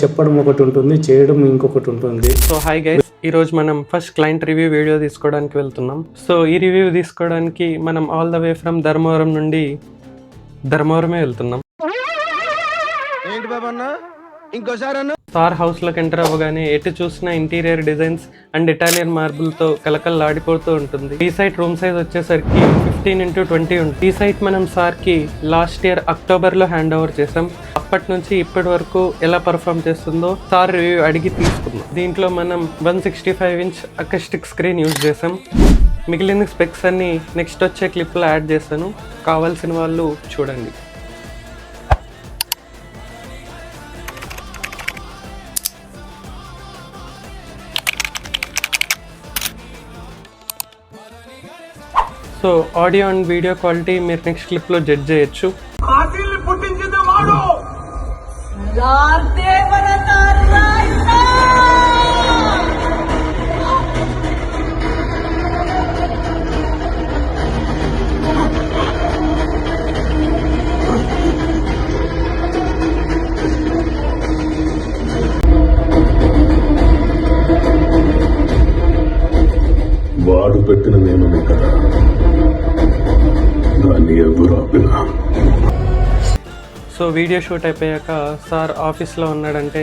చెప్పడం ఒకటి ఉంటుంది, చేయడం ఇంకొకటి ఉంటుంది. సో హాయ్ గైస్, ఈరోజు మనం ఫస్ట్ క్లయింట్ రివ్యూ వీడియో తీసుకోవడానికి వెళ్తున్నాం. సో ఈ రివ్యూ తీసుకోవడానికి మనం all the way from Dharmavaram నుండి ధర్మవరమే వెళ్తున్నాం. సార్ హౌస్లోకి ఎంటర్ అవ్వగానే ఎటు చూసిన ఇంటీరియర్ డిజైన్స్ అండ్ ఇటాలియన్ మార్బుల్తో కలకల్లాడిపోతూ ఉంటుంది. ఈ సైట్ రూమ్ సైజ్ వచ్చేసరికి 15x20 ఉంటుంది. ఈ సైట్ మనం సార్కి లాస్ట్ ఇయర్ అక్టోబర్లో హ్యాండ్ ఓవర్ చేసాం. అప్పటి నుంచి ఇప్పటి వరకు ఎలా పర్ఫామ్ చేస్తుందో సార్ రివ్యూ అడిగి తీసుకున్నాం. దీంట్లో మనం 165" అకస్టిక్ స్క్రీన్ యూజ్ చేసాం. మిగిలిన స్పెక్స్ అన్ని నెక్స్ట్ వచ్చే క్లిప్లో యాడ్ చేశాను, కావాల్సిన వాళ్ళు చూడండి. So audio and video quality మీరు నెక్స్ట్ క్లిప్లో జడ్జ్ చేయొచ్చు. వాడు పెట్టిన నియమమే కదా, దాన్ని ఎవరు ఆపినా. సో వీడియో షూట్ అయిపోయాక సార్ ఆఫీస్లో ఉన్నాడంటే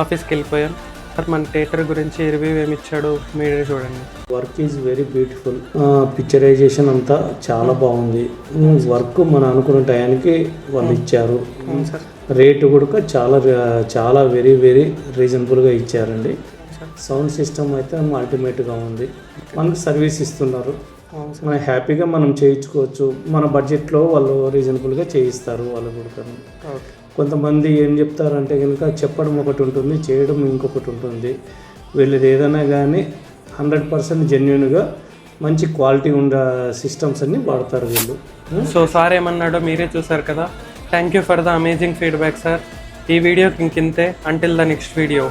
ఆఫీస్కి వెళ్ళిపోయాం. సార్ మన థియేటర్ గురించి రివ్యూ ఏమి ఇచ్చాడో మీరే చూడండి. Work is very beautiful. Picturisation అంతా చాలా బాగుంది. వర్క్ మనం అనుకున్న టయానికి వాళ్ళు ఇచ్చారు. రేటు కూడా చాలా వెరీ వెరీ రీజనబుల్గా ఇచ్చారండి. సౌండ్ సిస్టమ్ అయితే అల్టిమేట్గా ఉంది. మనకు సర్వీస్ ఇస్తున్నారు. మనం హ్యాపీగా మనం చేయించుకోవచ్చు. మన బడ్జెట్లో వాళ్ళు రీజనబుల్గా చేయిస్తారు. వాళ్ళు కూడా కొంతమంది ఏం చెప్తారంటే కనుక చెప్పడం ఒకటి ఉంటుంది, చేయడం ఇంకొకటి ఉంటుంది. వీళ్ళది ఏదైనా కానీ 100% జెన్యున్గా మంచి క్వాలిటీ ఉన్న సిస్టమ్స్ అన్ని వాడతారు వీళ్ళు. సో సార్ ఏమన్నాడో మీరే చూసారు కదా. Thank you for the amazing feedback sir. ఈ వీడియోకి ఇంకింతే. Until the next video.